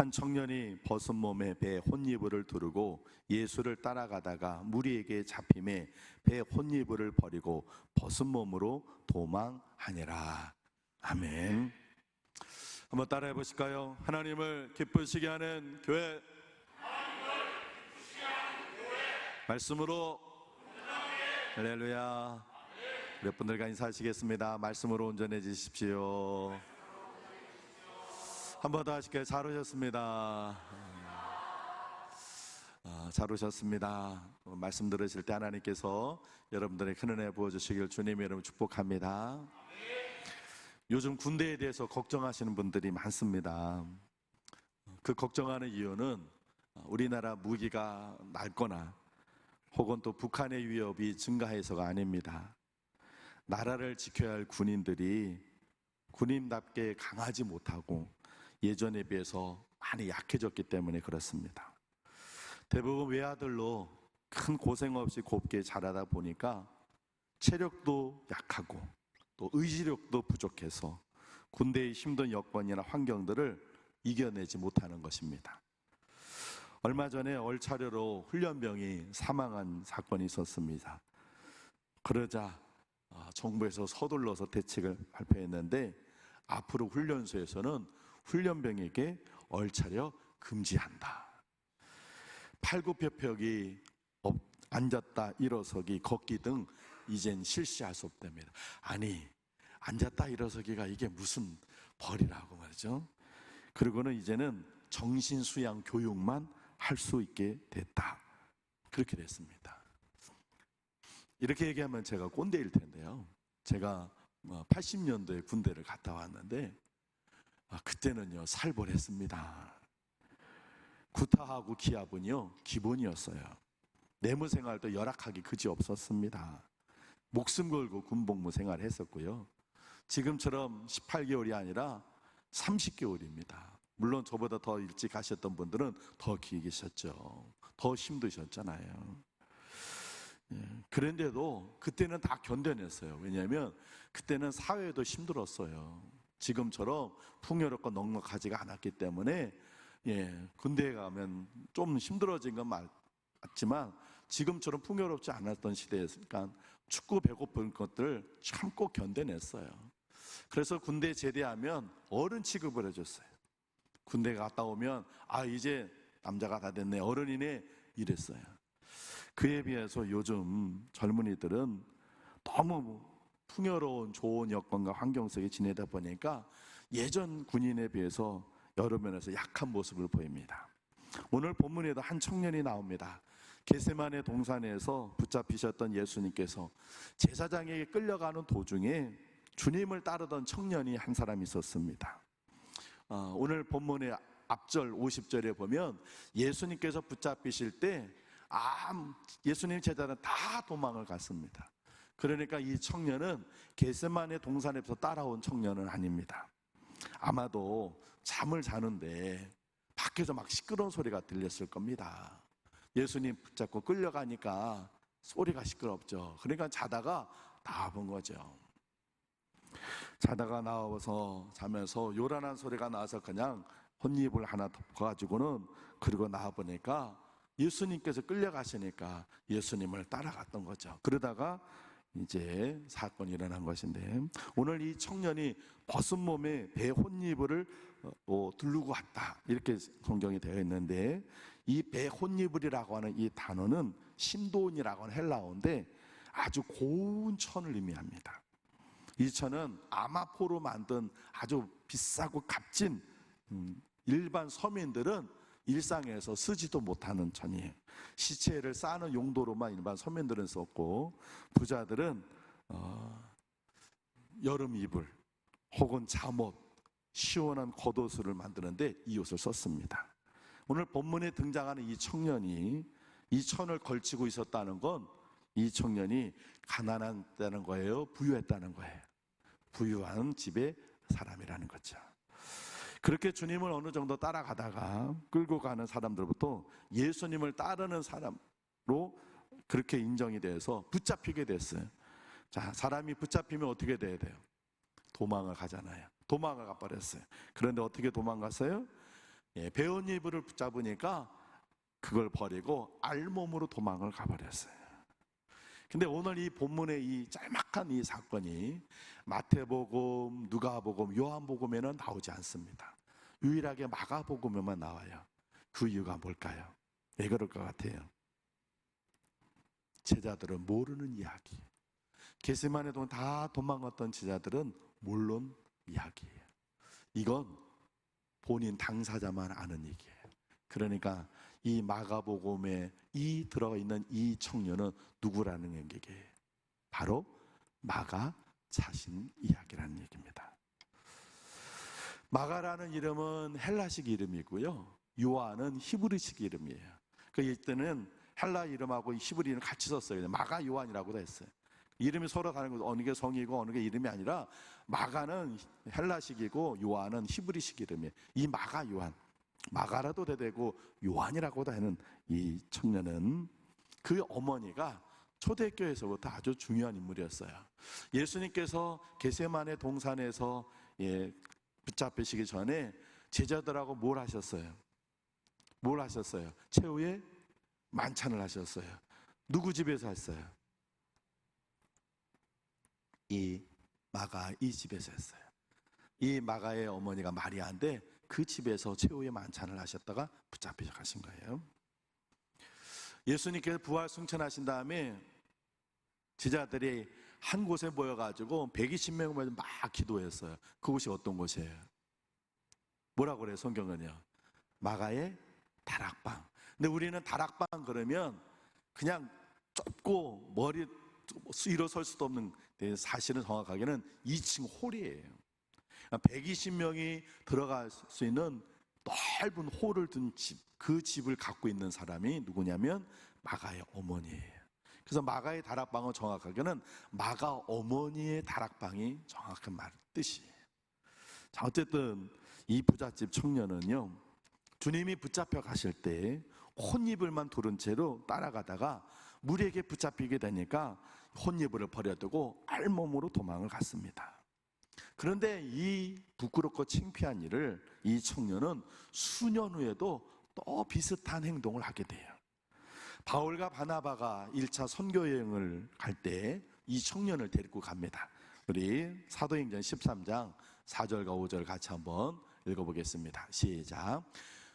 한 청년이 벗은 몸에 배 혼이불을 두르고 예수를 따라가다가 무리에게 잡힘에 배 혼이불을 버리고 벗은 몸으로 도망하니라. 아멘. 한번 따라해 보실까요? 하나님을 기쁘시게 하는 교회, 말씀으로 할렐루야. 몇 분들과 인사하시겠습니다. 말씀으로 온전해지십시오. 한 번 더 하실게요. 잘 오셨습니다. 잘 오셨습니다. 말씀 들으실 때 하나님께서 여러분들의 큰 은혜 부어주시길 주님의 이름으로 축복합니다. 요즘 군대에 대해서 걱정하시는 분들이 많습니다. 그 걱정하는 이유는 우리나라 무기가 낡거나 혹은 또 북한의 위협이 증가해서가 아닙니다. 나라를 지켜야 할 군인들이 군인답게 강하지 못하고 예전에 비해서 많이 약해졌기 때문에 그렇습니다. 대부분 외아들로 큰 고생 없이 곱게 자라다 보니까 체력도 약하고 또 의지력도 부족해서 군대의 힘든 여건이나 환경들을 이겨내지 못하는 것입니다. 얼마 전에 얼차려로 훈련병이 사망한 사건이 있었습니다. 그러자 정부에서 서둘러서 대책을 발표했는데 앞으로 훈련소에서는 훈련병에게 얼차려 금지한다. 팔굽혀펴기, 앉았다 일어서기, 걷기 등 이젠 실시할 수 없답니다. 아니, 앉았다 일어서기가 이게 무슨 벌이라고 말이죠. 그리고는 이제는 정신수양 교육만 할 수 있게 됐다. 그렇게 됐습니다. 이렇게 얘기하면 제가 꼰대일 텐데요. 제가 80년도에 군대를 갔다 왔는데 그때는요 살벌했습니다. 구타하고 기합은요 기본이었어요. 내무생활도 열악하기 그지 없었습니다. 목숨 걸고 군복무 생활을 했었고요. 지금처럼 18개월이 아니라 30개월입니다. 물론 저보다 더 일찍 가셨던 분들은 더 길게 계셨죠. 더 힘드셨잖아요. 그런데도 그때는 다 견뎌냈어요. 왜냐하면 그때는 사회도 힘들었어요. 지금처럼 풍요롭고 넉넉하지가 않았기 때문에 군대에 가면 좀 힘들어진 건 맞지만 지금처럼 풍요롭지 않았던 시대였으니까 춥고 배고픈 것들을 참고 견뎌냈어요. 그래서 군대 제대하면 어른 취급을 해줬어요. 군대 갔다 오면 이제 남자가 다 됐네, 어른이네 이랬어요. 그에 비해서 요즘 젊은이들은 너무 풍요로운 좋은 여건과 환경 속에 지내다 보니까 예전 군인에 비해서 여러 면에서 약한 모습을 보입니다. 오늘 본문에도 한 청년이 나옵니다. 겟세마네 동산에서 붙잡히셨던 예수님께서 제사장에게 끌려가는 도중에 주님을 따르던 청년이 한 사람 있었습니다. 오늘 본문의 앞절 50절에 보면 예수님께서 붙잡히실 때 예수님 제자는 다 도망을 갔습니다. 그러니까 이 청년은 겟세마네 동산에서 따라온 청년은 아닙니다. 아마도 잠을 자는데 밖에서 막 시끄러운 소리가 들렸을 겁니다. 예수님 붙잡고 끌려가니까 소리가 시끄럽죠. 그러니까 자다가 나와본 거죠. 자다가 나와서 자면서 요란한 소리가 나서 그냥 혼입을 하나 덮어가지고는 그리고 나와보니까 예수님께서 끌려가시니까 예수님을 따라갔던 거죠. 그러다가 이제 사건이 일어난 것인데 오늘 이 청년이 벗은 몸에 배 혼이불을 두르고 왔다 이렇게 성경이 되어 있는데 이 배 혼이불이라고 하는 이 단어는 신도온이라고 하는 헬라어인데 아주 고운 천을 의미합니다. 이 천은 아마포로 만든 아주 비싸고 값진 일반 서민들은 일상에서 쓰지도 못하는 천이에요. 시체를 싸는 용도로만 일반 서민들은 썼고 부자들은 여름 이불 혹은 잠옷, 시원한 겉옷을 만드는데 이 옷을 썼습니다. 오늘 본문에 등장하는 이 청년이 이 천을 걸치고 있었다는 건 이 청년이 가난했다는 거예요? 부유했다는 거예요? 부유한 집의 사람이라는 거죠. 그렇게 주님을 어느 정도 따라가다가 끌고 가는 사람들부터 예수님을 따르는 사람으로 그렇게 인정이 돼서 붙잡히게 됐어요. 자, 사람이 붙잡히면 어떻게 돼야 돼요? 도망을 가잖아요. 도망을 가버렸어요. 그런데 어떻게 도망갔어요? 배운 이불을 붙잡으니까 그걸 버리고 알몸으로 도망을 가버렸어요. 근데 오늘 이 본문의 이 짤막한 이 사건이 마태복음, 누가복음, 요한복음에는 나오지 않습니다. 유일하게 마가복음에만 나와요. 그 이유가 뭘까요? 왜 그럴 것 같아요? 제자들은 모르는 이야기. 겟세마네 동안 다 도망갔던 제자들은 모르는 이야기예요. 이건 본인 당사자만 아는 얘기예요. 그러니까 이 마가복음에 이 들어가 있는 이 청년은 누구라는 얘기예요? 바로 마가 자신 이야기라는 얘기입니다. 마가라는 이름은 헬라식 이름이고요, 요한은 히브리식 이름이에요. 그 이때는 헬라 이름하고 히브리 이름 같이 썼어요. 마가 요한이라고도 했어요. 이름이 서로 다른 거죠. 어느 게 성이고 어느 게 이름이 아니라 마가는 헬라식이고 요한은 히브리식 이름이에요. 이 마가 요한, 마가라도 되고 요한이라고도 하는 이 청년은 그 어머니가 초대교회에서부터 아주 중요한 인물이었어요. 예수님께서 겟세마네 동산에서 붙잡히시기 전에 제자들하고 뭘 하셨어요? 뭘 하셨어요? 최후의 만찬을 하셨어요. 누구 집에서 했어요? 이 마가 이 집에서 했어요. 이 마가의 어머니가 마리아인데 그 집에서 최후의 만찬을 하셨다가 붙잡히셔 가신 거예요. 예수님께서 부활 승천하신 다음에 제자들이 한 곳에 모여가지고 120명을 막 기도했어요. 그곳이 어떤 곳이에요? 뭐라고 그래요? 성경은요, 마가의 다락방. 근데 우리는 다락방 그러면 그냥 좁고 머리 일어설 수도 없는, 사실은 정확하게는 2층 홀이에요. 120명이 들어갈 수 있는 넓은 홀을 둔 집, 그 집을 갖고 있는 사람이 누구냐면 마가의 어머니예요. 그래서 마가의 다락방은 정확하게는 마가 어머니의 다락방이 정확한 말 뜻이에요. 자, 어쨌든 이 부잣집 청년은요, 주님이 붙잡혀 가실 때 혼이불만 두른 채로 따라가다가 무리에게 붙잡히게 되니까 혼이불을 버려두고 알몸으로 도망을 갔습니다. 그런데 이 부끄럽고 창피한 일을 이 청년은 수년 후에도 또 비슷한 행동을 하게 돼요. 바울과 바나바가 1차 선교여행을 갈 때 이 청년을 데리고 갑니다. 우리 사도행전 13장 4절과 5절 같이 한번 읽어보겠습니다. 시작.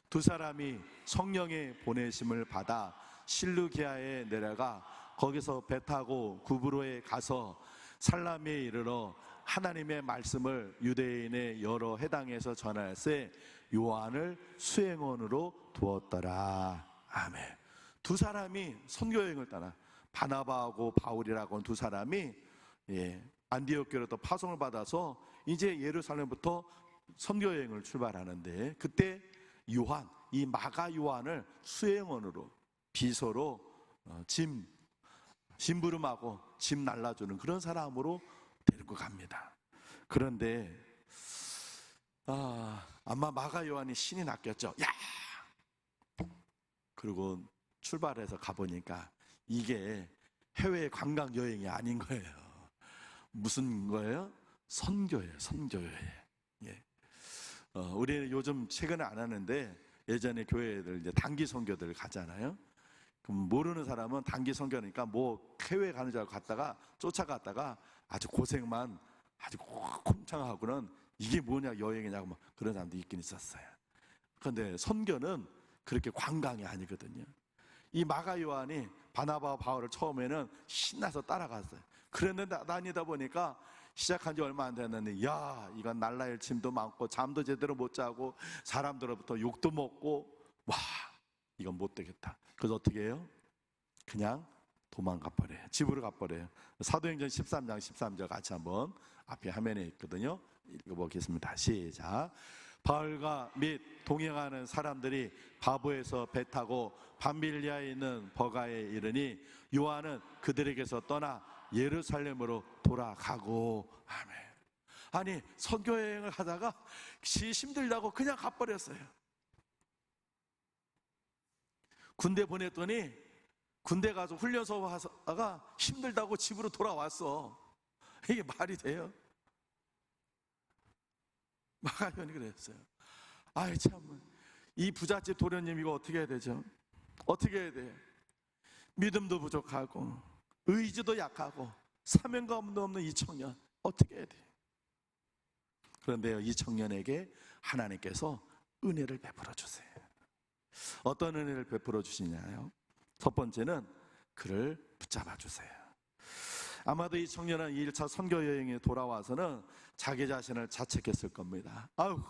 두 사람이 성령의 보내심을 받아 실루기아에 내려가 거기서 배 타고 구브로에 가서 살라미에 이르러 하나님의 말씀을 유대인의 여러 해당에서 전할세 요한을 수행원으로 두었더라. 아멘. 두 사람이 선교여행을 따라, 바나바하고 바울이라고 하는 두 사람이 안디옥 교회로부터 파송을 받아서 이제 예루살렘부터 선교여행을 출발하는데, 그때 요한, 이 마가 요한을 수행원으로, 비서로 심부름하고 짐 날라주는 그런 사람으로 데리고 갑니다. 그런데 아마 마가 요한이 신이 낚였죠. 야! 그리고 출발해서 가보니까 이게 해외 관광 여행이 아닌 거예요. 무슨 거예요? 선교예요. 선교여행. 우리는 요즘 최근에 안 하는데 예전에 교회들 이제 단기 선교들 가잖아요. 그럼 모르는 사람은 단기 선교니까 뭐 해외 가는 줄 알고 갔다가 쫓아갔다가 아주 고생만 아주 콤창하고는 이게 뭐냐 여행이냐고 막 그런 사람도 있긴 있었어요. 그런데 선교는 그렇게 관광이 아니거든요. 이 마가 요한이 바나바와 바울을 처음에는 신나서 따라갔어요. 그랬는데 다니다 보니까 시작한 지 얼마 안 됐는데, 야, 이건 날라일 짐도 많고 잠도 제대로 못 자고 사람들로부터 욕도 먹고, 와, 이건 못 되겠다. 그래서 어떻게 해요? 그냥 도망가 버려요. 집으로 가버려요. 사도행전 13장 13절 같이 한번 앞에 화면에 있거든요. 읽어보겠습니다. 시작. 바울과 및 동행하는 사람들이 바보에서 배 타고 밤빌리아에 있는 버가에 이르니 요한은 그들에게서 떠나 예루살렘으로 돌아가고. 아멘. 아니, 선교여행을 하다가 힘들다고 그냥 가버렸어요. 군대 보냈더니 군대 가서 훈련소 하다가 힘들다고 집으로 돌아왔어. 이게 말이 돼요? 마가요한이 그랬어요. 아이 참, 이 부잣집 도련님 이거 어떻게 해야 되죠? 어떻게 해야 돼요? 믿음도 부족하고 의지도 약하고 사명감도 없는 이 청년 어떻게 해야 돼요? 그런데요, 이 청년에게 하나님께서 은혜를 베풀어 주세요. 어떤 은혜를 베풀어 주시냐요? 첫 번째는 그를 붙잡아 주세요. 아마도 이 청년은 1차 선교 여행에 돌아와서는 자기 자신을 자책했을 겁니다. 아유,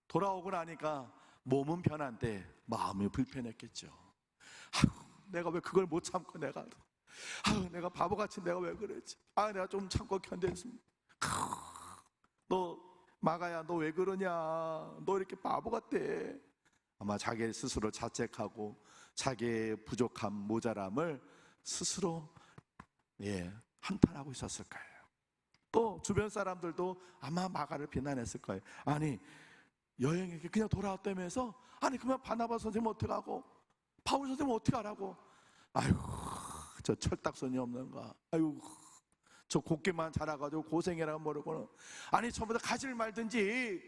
돌아오고 나니까 몸은 편한데 마음이 불편했겠죠. 아유, 내가 왜 그걸 못 참고 내가 바보같이 내가 왜 그랬지? 내가 좀 참고 견뎠습니다. 너 마가야, 너 왜 그러냐? 너 이렇게 바보 같대. 아마 자기 스스로 자책하고 자기의 부족함, 모자람을 스스로 한탄하고 있었을 거예요. 또 주변 사람들도 아마 마가를 비난했을 거예요. 아니, 여행에 그냥 돌아왔다면서? 아니, 그러면 바나바 선생님 어떡하고 바울 선생님 어떡하라고? 아유, 저 철딱선이 없는 거. 아유, 저 곱게만 자라가지고 고생해라 모르고는. 아니, 전부 다 가지를 말든지.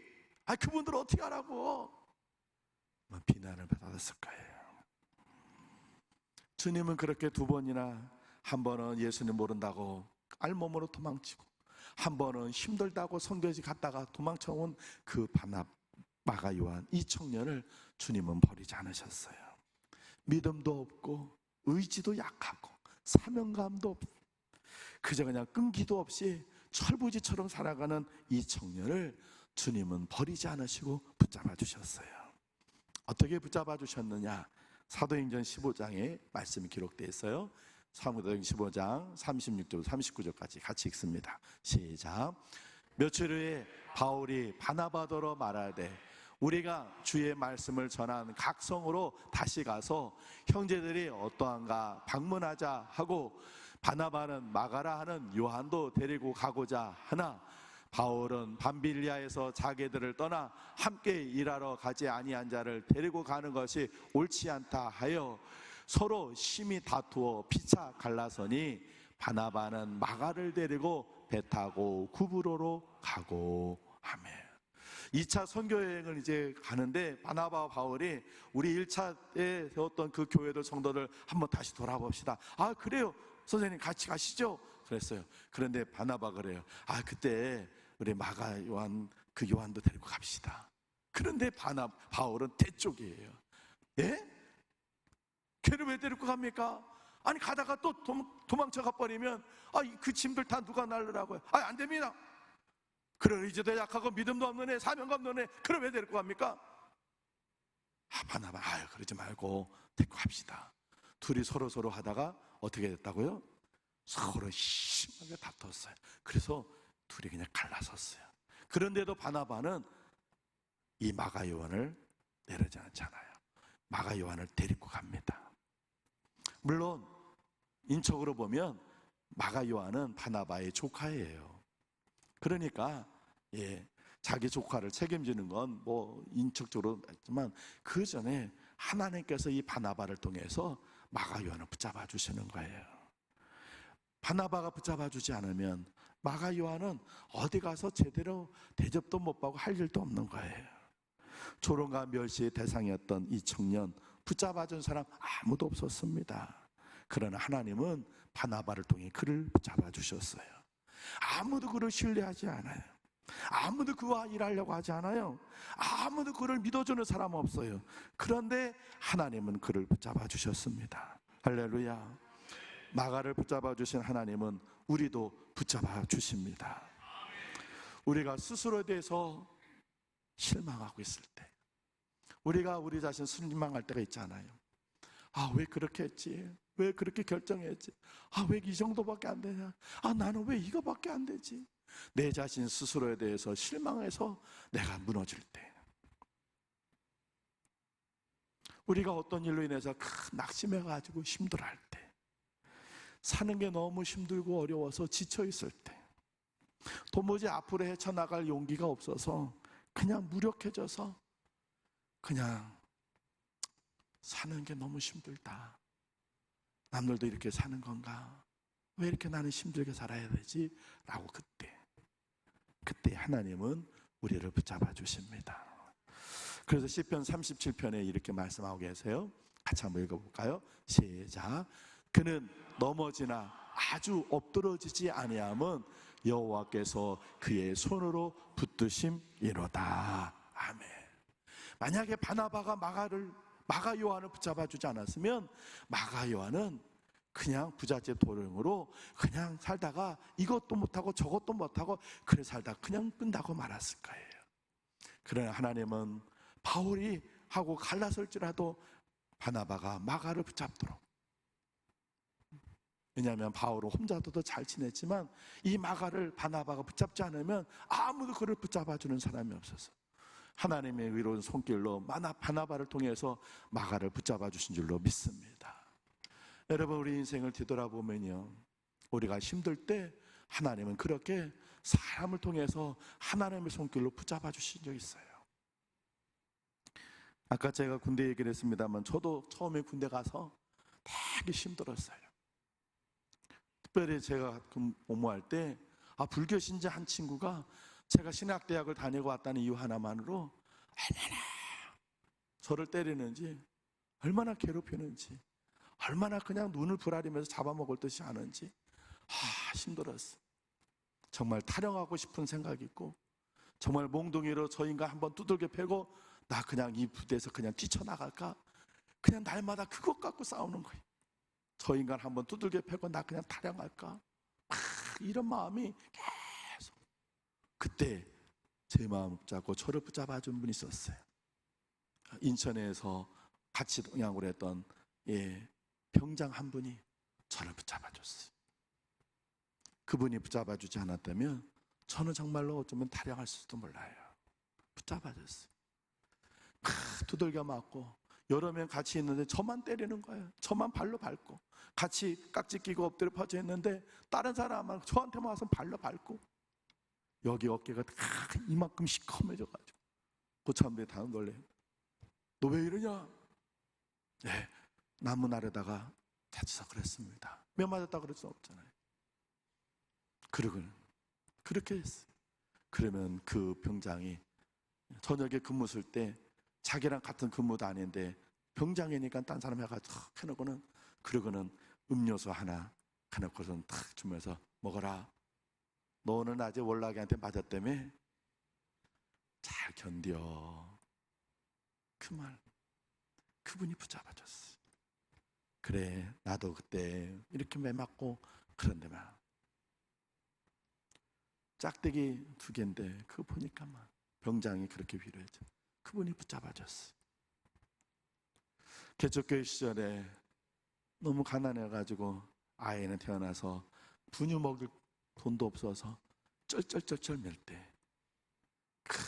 그분들 어떻게 하라고? 비난을 받았을 거예요. 주님은 그렇게 두 번이나, 한 번은 예수님 모른다고 알몸으로 도망치고, 한 번은 힘들다고 선교지 갔다가 도망쳐온 그 마가 요한, 이 청년을 주님은 버리지 않으셨어요. 믿음도 없고 의지도 약하고 사명감도 없고 그저 그냥 끈기도 없이 철부지처럼 살아가는 이 청년을 주님은 버리지 않으시고 붙잡아 주셨어요. 어떻게 붙잡아 주셨느냐? 사도행전 15장에 말씀이 기록되어 있어요. 사도행전 15장 36절 39절까지 같이 읽습니다. 시작. 며칠 후에 바울이 바나바더러 말하되 우리가 주의 말씀을 전한 각 성으로 다시 가서 형제들이 어떠한가 방문하자 하고, 바나바는 마가라 하는 요한도 데리고 가고자 하나 바울은 밤빌리아에서 자기들을 떠나 함께 일하러 가지 아니한 자를 데리고 가는 것이 옳지 않다 하여 서로 심히 다투어 피차 갈라서니 바나바는 마가를 데리고 배 타고 구브로로 가고 하며. 2차 선교여행을 이제 가는데 바나바와 바울이 우리 1차에 세웠던 그 교회들 성도들 한번 다시 돌아봅시다. 그래요 선생님, 같이 가시죠. 그랬어요. 그런데 바나바가 그래요. 그때 우리 마가 요한, 그 요한도 데리고 갑시다. 그런데 바울은 대쪽이에요. 예? 걔를 왜 데리고 갑니까? 아니, 가다가 또 도망쳐 가버리면 그 짐들 다 누가 날르라고요? 안 됩니다. 그런 의지도 약하고 믿음도 없는 애, 사명감 없는 애, 그걸 왜 데리고 갑니까? 바나바, 그러지 말고 데리고 갑시다. 둘이 서로 하다가 어떻게 됐다고요? 서로 심하게 다퉜어요. 그래서 둘이 그냥 갈라섰어요. 그런데도 바나바는 이 마가 요한을 내려지 않잖아요. 마가 요한을 데리고 갑니다. 물론 인적으로 보면 마가 요한은 바나바의 조카예요. 그러니까 자기 조카를 책임지는 건 뭐 인적적으로 했지만, 그 전에 하나님께서 이 바나바를 통해서 마가 요한을 붙잡아 주시는 거예요. 바나바가 붙잡아 주지 않으면 마가 요한은 어디 가서 제대로 대접도 못 받고 할 일도 없는 거예요. 조롱과 멸시의 대상이었던 이 청년, 붙잡아 준 사람 아무도 없었습니다. 그러나 하나님은 바나바를 통해 그를 붙잡아 주셨어요. 아무도 그를 신뢰하지 않아요. 아무도 그와 일하려고 하지 않아요. 아무도 그를 믿어주는 사람 없어요. 그런데 하나님은 그를 붙잡아 주셨습니다. 할렐루야. 마가를 붙잡아 주신 하나님은 우리도 붙잡아 주십니다. 우리가 스스로에 대해서 실망하고 있을 때, 우리가 우리 자신 실망할 때가 있잖아요. 왜 그렇게 했지? 왜 그렇게 결정했지? 왜 이 정도밖에 안 되냐? 나는 왜 이거밖에 안 되지? 내 자신 스스로에 대해서 실망해서 내가 무너질 때, 우리가 어떤 일로 인해서 낙심해가지고 힘들어할 때, 사는 게 너무 힘들고 어려워서 지쳐있을 때, 도무지 앞으로 헤쳐나갈 용기가 없어서 그냥 무력해져서 그냥 사는 게 너무 힘들다. 남들도 이렇게 사는 건가? 왜 이렇게 나는 힘들게 살아야 되지? 라고 그때 하나님은 우리를 붙잡아 주십니다. 그래서 시편 37편에 이렇게 말씀하고 계세요. 같이 한번 읽어볼까요? 시작. 그는 넘어지나 아주 엎드러지지 아니함은 여호와께서 그의 손으로 붙드심이로다. 아멘. 만약에 바나바가 마가 요한을 붙잡아 주지 않았으면 마가 요한은 그냥 부잣집 도령으로 그냥 살다가 이것도 못하고 저것도 못하고 그래 살다 그냥 끝나고 말았을 거예요. 그러나 하나님은 바울이 하고 갈라설지라도 바나바가 마가를 붙잡도록. 왜냐하면 바울은 혼자도 잘 지냈지만 이 마가를 바나바가 붙잡지 않으면 아무도 그를 붙잡아주는 사람이 없어서 하나님의 의로운 손길로 바나바를 통해서 마가를 붙잡아 주신 줄로 믿습니다. 여러분, 우리 인생을 뒤돌아보면요, 우리가 힘들 때 하나님은 그렇게 사람을 통해서 하나님의 손길로 붙잡아 주신 적이 있어요. 아까 제가 군대 얘기를 했습니다만 저도 처음에 군대 가서 되게 힘들었어요. 특별히 제가 복무할 때 불교 신자 한 친구가 제가 신학대학을 다니고 왔다는 이유 하나만으로 얼마나 저를 때리는지, 얼마나 괴롭히는지, 얼마나 그냥 눈을 부라리면서 잡아먹을 듯이 하는지 힘들었어. 정말 타령하고 싶은 생각이 있고, 정말 몽둥이로 저 인간 한번 두들겨 패고 나 그냥 이 부대에서 그냥 뛰쳐나갈까? 그냥 날마다 그것 갖고 싸우는 거예요. 저 인간 한번 두들겨 패고 나 그냥 타령할까? 이런 마음이 계속. 그때 제 마음 붙잡고 저를 붙잡아 준 분이 있었어요. 인천에서 같이 동양을 했던 병장 한 분이 저를 붙잡아 줬어요. 그분이 붙잡아 주지 않았다면 저는 정말로 어쩌면 타령할 수도 몰라요. 붙잡아 줬어요. 두들겨 맞고 여러 명 같이 있는데 저만 때리는 거예요. 저만 발로 밟고, 같이 깍지 끼고 엎드려 퍼져 있는데 다른 사람은 저한테만 와서 발로 밟고, 여기 어깨가 이만큼 시커매져가지고 고참부에 다 놀래요. 너 왜 이러냐? 네, 나무 나르다가 다쳐서 그랬습니다. 몇 맞았다 그럴 수 없잖아요. 그렇게 했어요. 그러면 그 병장이 저녁에 근무 쓸 때 자기랑 같은 근무도 아닌데 병장이니까 딴 사람 해가지고 해놓고는, 그러고는 음료수 하나 해놓고선 탁 주면서 먹어라. 너 오늘 낮에 월락이한테 맞았다며? 잘 견뎌. 그 말 그분이 붙잡아줬어. 그래, 나도 그때 이렇게 매 맞고 그런데만 짝대기 2개인데 그거 보니까만 병장이 그렇게 위로해줘. 그분이 붙잡아줬어. 개척교회 시절에 너무 가난해가지고 아이는 태어나서 분유 먹을 돈도 없어서 쩔쩔쩔쩔 맬 때 그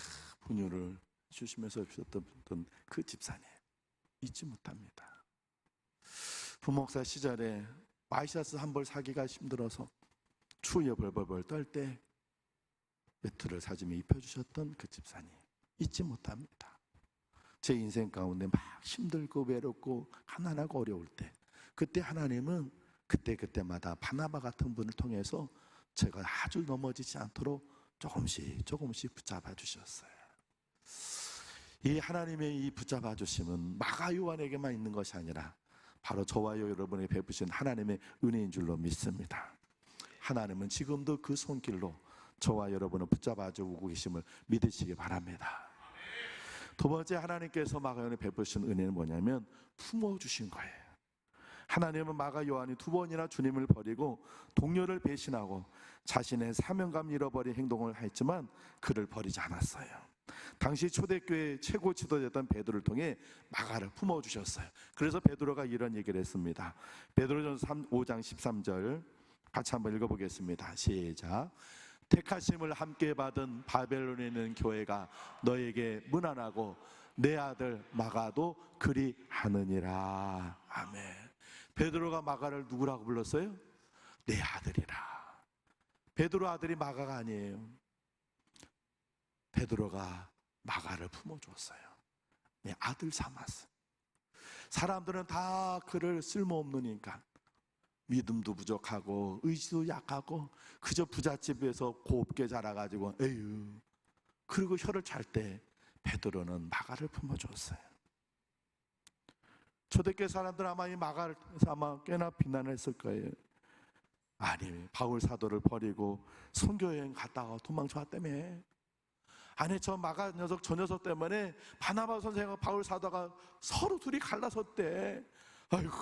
분유를 주시면서 주셨던 그 집사님 잊지 못합니다. 부목사 시절에 마이샤스 한 벌 사기가 힘들어서 추위에 벌벌벌 떨 때 외투를 사짐에 입혀주셨던 그 집사님 잊지 못합니다. 제 인생 가운데 막 힘들고 외롭고 가난하고 어려울 때 그때 하나님은 그때마다 바나바 같은 분을 통해서 제가 아주 넘어지지 않도록 조금씩 붙잡아 주셨어요. 이 하나님의 이 붙잡아 주심은 마가 요한에게만 있는 것이 아니라 바로 저와 여러분이 베푸신 하나님의 은혜인 줄로 믿습니다. 하나님은 지금도 그 손길로 저와 여러분을 붙잡아 주고 계심을 믿으시기 바랍니다. 두 번째, 하나님께서 마가 요한에 베푸신 은혜는 뭐냐면 품어주신 거예요. 하나님은 마가 요한이 2번이나 주님을 버리고 동료를 배신하고 자신의 사명감을 잃어버린 행동을 했지만 그를 버리지 않았어요. 당시 초대교회 최고 지도자였던 베드로를 통해 마가를 품어주셨어요. 그래서 베드로가 이런 얘기를 했습니다. 베드로전서 5장 13절 같이 한번 읽어보겠습니다. 시작. 택하심을 함께 받은 바벨론에 있는 교회가 너에게 문안하고 내 아들 마가도 그리 하느니라. 아멘. 베드로가 마가를 누구라고 불렀어요? 내 아들이라. 베드로 아들이 마가가 아니에요. 베드로가 마가를 품어줬어요. 내 아들 삼았어. 사람들은 다 그를 쓸모없는 인간, 믿음도 부족하고 의지도 약하고 그저 부잣집에서 곱게 자라가지고 에휴, 그리고 혀를 찰 때 베드로는 마가를 품어줬어요. 초대교회 사람들은 아마 이 마가를 아마 꽤나 비난을 했을 거예요. 아니, 바울 사도를 버리고 선교여행 갔다가 도망쳐왔다며. 아니, 저 마가 녀석, 저 녀석 때문에 바나바 선생과 바울 사도가 서로 둘이 갈라섰대. 아이고.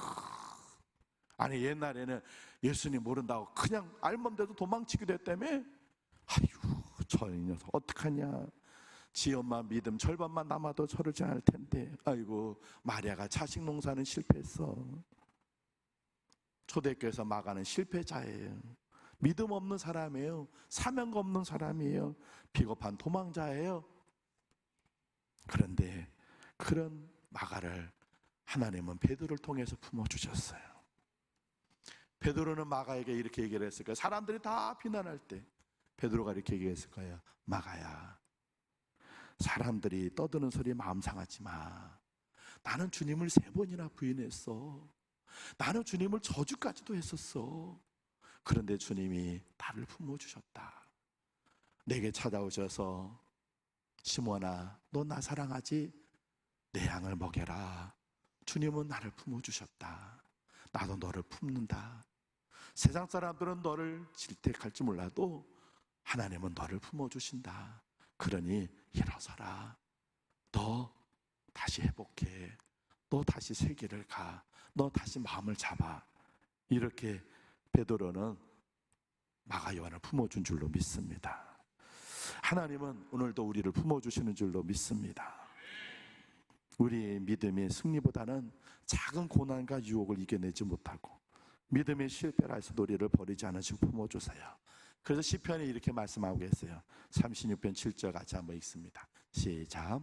아니, 옛날에는 예수님 모른다고 그냥 알몸대도 도망치기도 했다며. 아이고, 저 녀석 어떡하냐. 지 엄마 믿음 절반만 남아도 저를 잘 알 텐데. 아이고, 마리아가 자식 농사는 실패했어. 초대교회에서 마가는 실패자예요. 믿음 없는 사람이에요. 사명 없는 사람이에요. 비겁한 도망자예요. 그런데 그런 마가를 하나님은 베드로를 통해서 품어주셨어요. 베드로는 마가에게 이렇게 얘기를 했을 거예요. 사람들이 다 비난할 때 베드로가 이렇게 얘기했을 거예요. 마가야, 사람들이 떠드는 소리에 마음 상하지 마. 나는 주님을 3번이나 부인했어. 나는 주님을 저주까지도 했었어. 그런데 주님이 나를 품어주셨다. 내게 찾아오셔서 시몬아, 너 나 사랑하지? 내 양을 먹여라. 주님은 나를 품어주셨다. 나도 너를 품는다. 세상 사람들은 너를 질책할지 몰라도 하나님은 너를 품어주신다. 그러니 일어서라. 너 다시 회복해. 너 다시 세계를 가. 너 다시 마음을 잡아. 이렇게 베드로는 마가 요한을 품어준 줄로 믿습니다. 하나님은 오늘도 우리를 품어주시는 줄로 믿습니다. 우리의 믿음의 승리보다는 작은 고난과 유혹을 이겨내지 못하고 믿음의 실패라 해서 우리를 버리지 않으시고 품어주세요. 그래서 시편이 이렇게 말씀하고 계세요. 36편 7절 같이 한번 읽습니다. 시작.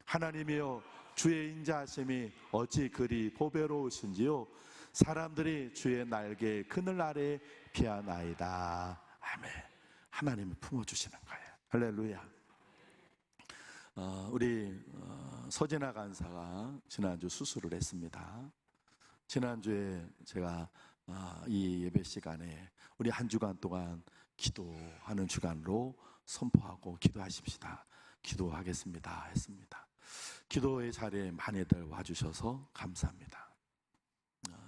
하나님이여, 주의 인자하심이 어찌 그리 보배로우신지요. 사람들이 주의 날개 그늘 아래 피하나이다. 아멘. 하나님이 품어주시는 거예요. 할렐루야. 우리 서진아 간사가 지난주 수술을 했습니다. 지난주에 제가 이 예배 시간에 우리 한 주간 동안 기도하는 주간으로 선포하고 기도하십시다. 기도하겠습니다 했습니다. 기도의 자리에 많이들 와주셔서 감사합니다.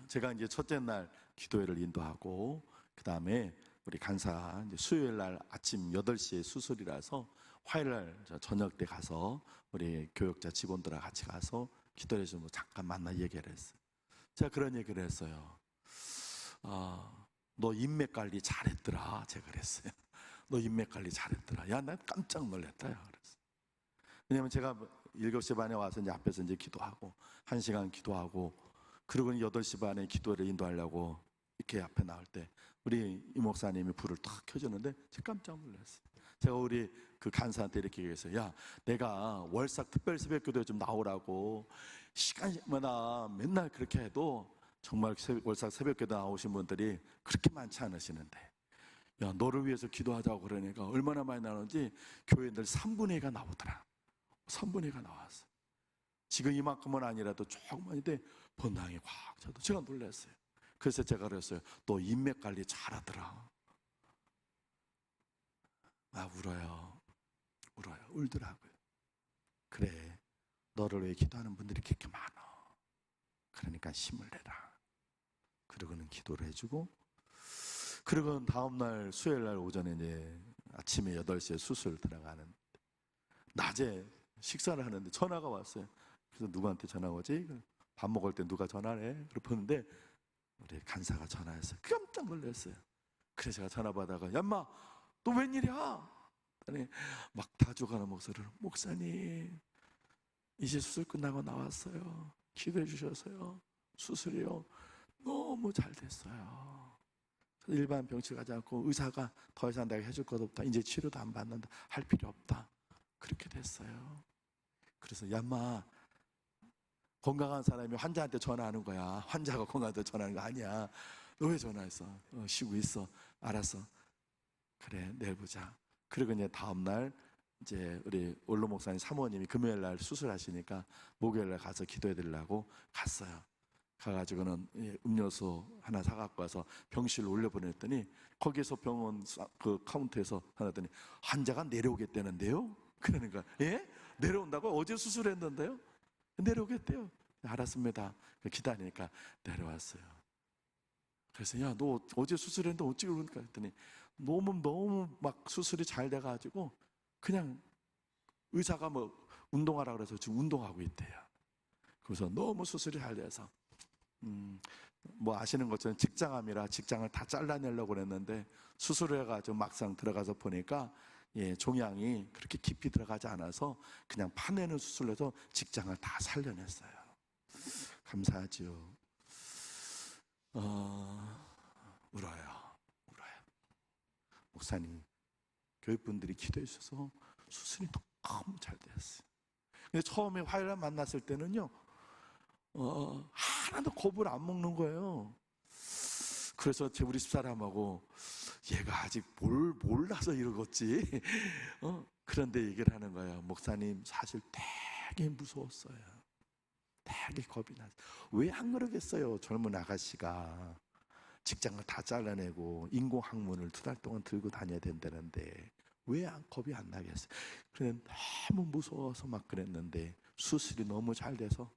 제가 이제 첫째 날 기도회를 인도하고 그 다음에 우리 간사 이제 수요일 날 아침 8시에 수술이라서 화요일 날 저녁 때 가서 우리 교역자 직원들과 같이 가서 기도회 좀 잠깐 만나 얘기를 했어요. 제가 그런 얘기를 했어요. 너 인맥 관리 잘했더라. 제가 그랬어요. 너 인맥 관리 잘했더라. 야, 난 깜짝 놀랐다. 그랬어요. 왜냐면 제가 7시 반에 와서 이제 앞에서 이제 기도하고 1시간 기도하고 그리고 8시 반에 기도를 인도하려고 이렇게 앞에 나올 때 우리 이 목사님이 불을 탁 켜줬는데 제가 깜짝 놀랐어요. 제가 우리 그 간사한테 이렇게 얘기했어요. 야, 내가 월삭 특별 새벽 기도에 좀 나오라고 시간마다 맨날 그렇게 해도 정말 월삭 새벽 기도 나오신 분들이 그렇게 많지 않으시는데 야, 너를 위해서 기도하자고 그러니까 얼마나 많이 나오는지 교인들 3분의 2가 나오더라. 3분의 2가 나왔어요. 지금 이만큼은 아니라도 조금만인데 번당이 확 저도 제가 놀랐어요. 그래서 제가 그랬어요. 너 인맥 관리 잘하더라. 울어요. 울더라고요. 그래, 너를 위해 기도하는 분들이 그렇게 많아. 그러니까 힘을 내라. 그러고는 기도를 해주고 그리고 다음날 수요일 날 오전에 이제 아침에 8시에 수술 들어가는 낮에 식사를 하는데 전화가 왔어요. 그래서 누구한테 전화가 오지? 밥 먹을 때 누가 전화를 해? 그러고 보는데 우리 간사가 전화했어요. 깜짝 놀랐어요. 그래서 제가 전화 받아가 야 인마 또 웬일이야? 아니 막 다져가는 목소리로 목사님 이제 수술 끝나고 나왔어요. 기도해 주셔서요. 수술이요 너무 잘 됐어요. 일반 병실 가지 않고 의사가 더 이상 내가 해줄 것 없다. 이제 치료도 안 받는다. 할 필요 없다. 그렇게 됐어요. 그래서 야 인마 건강한 사람이 환자한테 전화하는 거야. 환자가 건강한테 전화하는 거 아니야. 너 왜 전화했어? 쉬고 있어. 알았어. 그래, 내일 보자. 그리고 이제 다음날 이제 우리 원로 목사님 사모님이 금요일 날 수술하시니까 목요일 날 가서 기도해 드리려고 갔어요. 가가지고는 음료수 하나 사갖고 와서 병실로 올려보냈더니 거기에서 병원 그 카운터에서 하더니 환자가 내려오겠다는데요? 그러니까 예? 내려온다고? 어제 수술했는데요? 내려오겠대요. 알았습니다. 기다리니까 내려왔어요. 그래서 야, 너 어제 수술했는데 어찌 그러니까 했더니 너무 막 수술이 잘 돼가지고 그냥 의사가 뭐 운동하라 그래서 지금 운동하고 있대요. 그래서 너무 수술이 잘 돼서 뭐 아시는 것처럼 직장암이라 직장을 다 잘라내려고 그랬는데 수술을 해가지고 막상 들어가서 보니까 종양이 그렇게 깊이 들어가지 않아서 그냥 파내는 수술을 해서 직장을 다 살려냈어요. 감사하지요. 울어요. 목사님, 교육분들이 기도해 주셔서 수술이 너무 잘 됐어요. 근데 처음에 화요일날 만났을 때는요, 하나도 겁을 안 먹는 거예요. 그래서 우리 집사람하고 얘가 아직 뭘 몰라서 이러겠지. 그런데 얘기를 하는 거예요. 목사님, 사실 되게 무서웠어요. 되게 겁이 나서. 왜 안 그러겠어요? 젊은 아가씨가 직장을 다 잘라내고 인공항문을 2달 동안 들고 다녀야 된다는데 왜 겁이 안 나겠어요? 그냥 너무 무서워서 막 그랬는데 수술이 너무 잘 돼서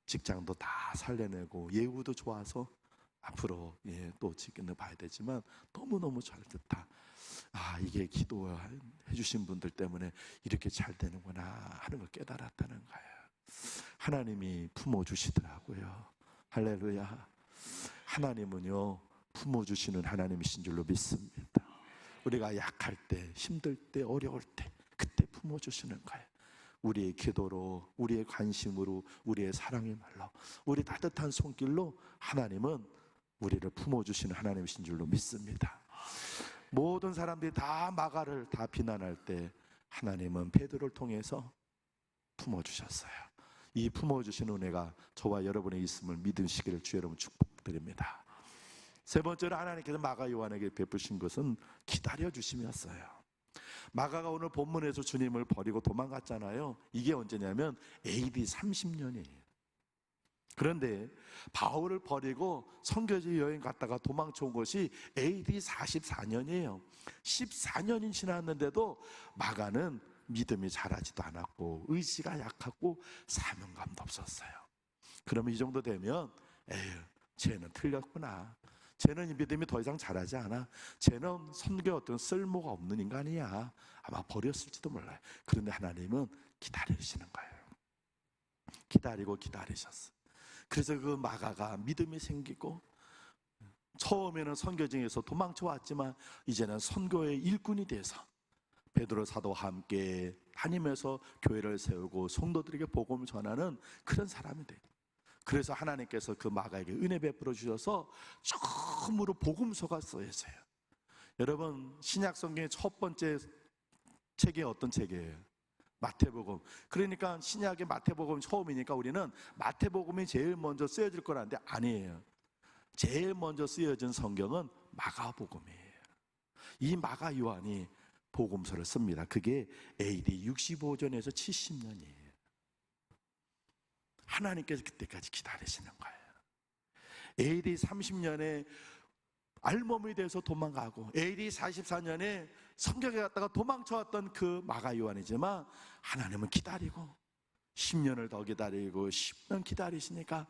직장도 다 살려내고 예우도 좋아서 앞으로 또 지켜내 봐야 되지만 너무너무 잘 됐다. 이게 기도해 주신 분들 때문에 이렇게 잘 되는구나 하는 걸 깨달았다는 거예요. 하나님이 품어주시더라고요. 할렐루야. 하나님은요, 품어주시는 하나님이신 줄로 믿습니다. 우리가 약할 때, 힘들 때, 어려울 때 그때 품어주시는 거예요. 우리의 기도로, 우리의 관심으로, 우리의 사랑의 말로, 우리 따뜻한 손길로 하나님은 우리를 품어주시는 하나님이신 줄로 믿습니다. 모든 사람들이 다 마가를 다 비난할 때 하나님은 베드로를 통해서 품어주셨어요. 이 품어주신 은혜가 저와 여러분의 있음을 믿으시기를 주 여러분 축복드립니다. 세 번째로 하나님께서 마가 요한에게 베푸신 것은 기다려주심이었어요. 마가가 오늘 본문에서 주님을 버리고 도망갔잖아요. 이게 언제냐면 AD 30년이에요. 그런데 바울을 버리고 선교지 여행 갔다가 도망쳐온 것이 AD 44년이에요. 14년이 지났는데도 마가는 믿음이 자라지도 않았고 의지가 약하고 사명감도 없었어요. 그러면 이 정도 되면 쟤는 틀렸구나. 쟤는 이 믿음이 더 이상 자라지 않아. 쟤는 선교에 어떤 쓸모가 없는 인간이야. 아마 버렸을지도 몰라요. 그런데 하나님은 기다리시는 거예요. 기다리셨어요. 그래서 그 마가가 믿음이 생기고 처음에는 선교지에서 도망쳐 왔지만 이제는 선교의 일꾼이 돼서 베드로 사도와 함께 다니면서 교회를 세우고 성도들에게 복음을 전하는 그런 사람이 돼요. 그래서 하나님께서 그 마가에게 은혜 베풀어 주셔서 처음으로 복음서가 쓰여져요. 여러분, 신약 성경의 첫 번째 책이 어떤 책이에요? 마태복음. 그러니까 신약의 마태복음이 처음이니까 우리는 마태복음이 제일 먼저 쓰여질 거라는데 아니에요. 제일 먼저 쓰여진 성경은 마가복음이에요. 이 마가 요한이 복음서를 씁니다. 그게 AD 65전에서 70년이에요. 하나님께서 그때까지 기다리시는 거예요. AD 30년에 알몸이 돼서 도망가고 AD 44년에 성경에 갔다가 도망쳐왔던 그 마가 요한이지만 하나님은 기다리고 10년을 더 기다리고 10년 기다리시니까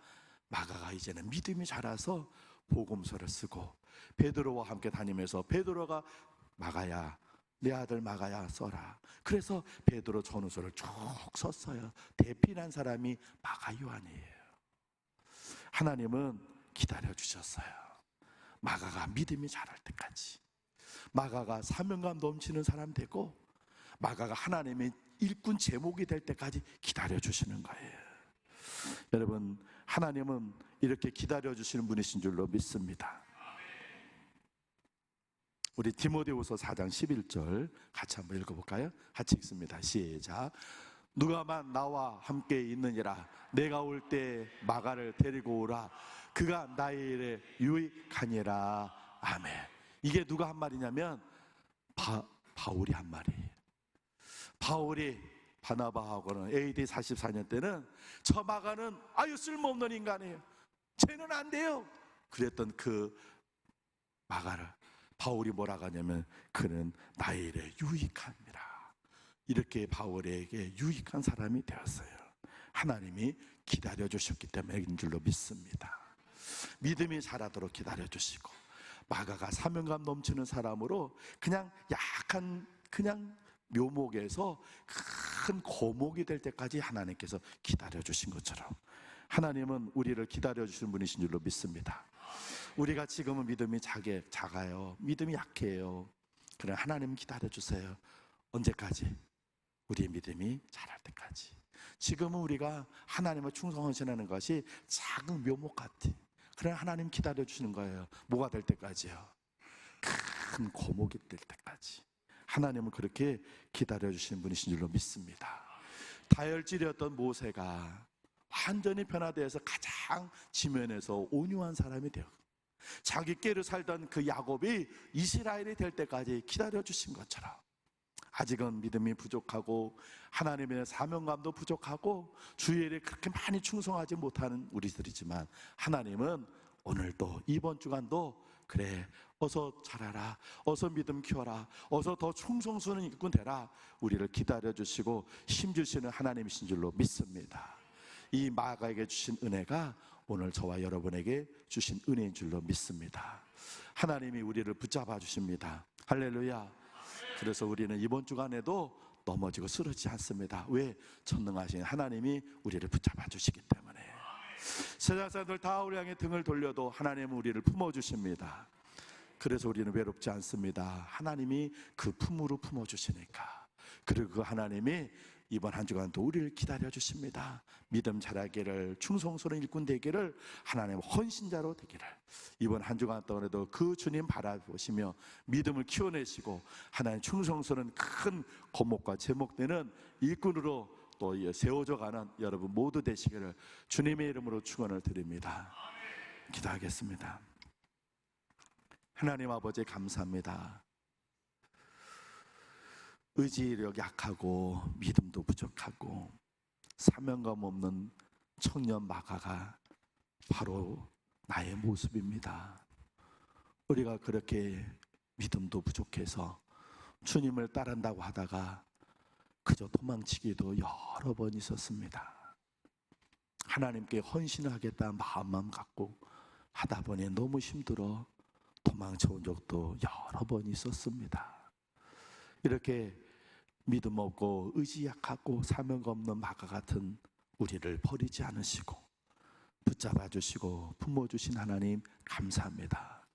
마가가 이제는 믿음이 자라서 복음서를 쓰고 베드로와 함께 다니면서 베드로가 마가야, 내 아들 마가야 써라. 그래서 베드로 전후서를 쭉 썼어요. 대필한 사람이 마가 요한이에요. 하나님은 기다려주셨어요. 마가가 믿음이 자랄 때까지. 마가가 사명감 넘치는 사람 되고 마가가 하나님의 일꾼 제목이 될 때까지 기다려주시는 거예요. 여러분, 하나님은 이렇게 기다려주시는 분이신 줄로 믿습니다. 우리 디모데후서 4장 11절 같이 한번 읽어볼까요? 같이 읽습니다. 시작. 누가만 나와 함께 있느니라. 내가 올 때 마가를 데리고 오라. 그가 나의 일에 유익하니라. 아멘. 이게 누가 한 말이냐면 바울이 한 말이에요. 바울이 바나바하고는 AD 44년 때는 저 마가는 아유 쓸모없는 인간이에요. 쟤는 안 돼요. 그랬던 그 마가를 바울이 뭐라고 하냐면 그는 나의 일에 유익합니다. 이렇게 바울에게 유익한 사람이 되었어요. 하나님이 기다려주셨기 때문인 줄로 믿습니다. 믿음이 자라도록 기다려주시고, 마가가 사명감 넘치는 사람으로 그냥 약한 그냥 묘목에서 큰 고목이 될 때까지 하나님께서 기다려주신 것처럼 하나님은 우리를 기다려주시는 분이신 줄로 믿습니다. 우리가 지금은 믿음이 작아요. 믿음이 약해요. 그러나 하나님 기다려주세요. 언제까지? 우리의 믿음이 자랄 때까지. 지금은 우리가 하나님을 충성하시는 것이 작은 묘목 같아. 그러나 하나님 기다려주시는 거예요. 뭐가 될 때까지요? 큰 고목이 될 때까지. 하나님은 그렇게 기다려주시는 분이신 줄로 믿습니다. 다혈질이었던 모세가 완전히 변화되어서 가장 지면에서 온유한 사람이 되어, 자기 께로 살던 그 야곱이 이스라엘이 될 때까지 기다려주신 것처럼, 아직은 믿음이 부족하고 하나님의 사명감도 부족하고 주의 일에 그렇게 많이 충성하지 못하는 우리들이지만, 하나님은 오늘도 이번 주간도 그래, 어서 자라라, 어서 믿음 키워라, 어서 더 충성스러운 일꾼 되라, 우리를 기다려주시고 힘주시는 하나님이신 줄로 믿습니다. 이 마가에게 주신 은혜가 오늘 저와 여러분에게 주신 은혜인 줄로 믿습니다. 하나님이 우리를 붙잡아 주십니다. 할렐루야. 그래서 우리는 이번 주간에도 넘어지고 쓰러지지 않습니다. 왜? 전능하신 하나님이 우리를 붙잡아 주시기 때문에. 세상 사람들 다 우리 향해 등을 돌려도 하나님은 우리를 품어주십니다. 그래서 우리는 외롭지 않습니다. 하나님이 그 품으로 품어주시니까. 그리고 그 하나님이 이번 한 주간도 우리를 기다려주십니다. 믿음 자라기를, 충성스러운 일꾼 되기를, 하나님의 헌신자로 되기를, 이번 한 주간 동안에도 그 주님 바라보시며 믿음을 키워내시고 하나님 충성스러운 큰 거목과 제목되는 일꾼으로 또 세워져가는 여러분 모두 되시기를 주님의 이름으로 축원을 드립니다. 기도하겠습니다. 하나님 아버지 감사합니다. 의지력 약하고 믿음도 부족하고 사명감 없는 청년 마가가 바로 나의 모습입니다. 우리가 그렇게 믿음도 부족해서 주님을 따른다고 하다가 그저 도망치기도 여러 번 있었습니다. 하나님께 헌신하겠다는 마음만 갖고 하다 보니 너무 힘들어 도망쳐온 적도 여러 번 있었습니다. 이렇게 믿음 없고 의지 약하고 사명 없는 마가 같은 우리를 버리지 않으시고 붙잡아 주시고 품어주신 하나님 감사합니다.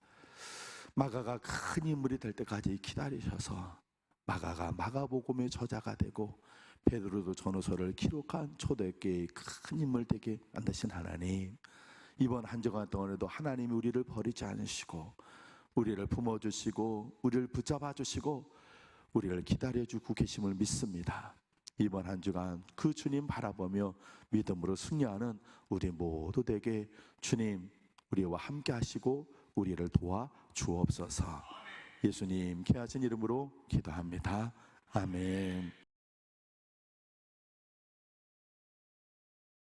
마가가 큰 인물이 될 때까지 기다리셔서 마가가 마가복음의 저자가 되고 베드로도 전후서를 기록한 초대교회의 큰 인물 되게 만드신 하나님, 이번 한 주간 동안에도 하나님이 우리를 버리지 않으시고 우리를 품어주시고 우리를 붙잡아 주시고 우리를 기다려주고 계심을 믿습니다. 이번 한 주간 그 주님 바라보며 믿음으로 승리하는 우리 모두 되게 주님 우리와 함께 하시고 우리를 도와 주옵소서. 예수님 귀하신 이름으로 기도합니다. 아멘.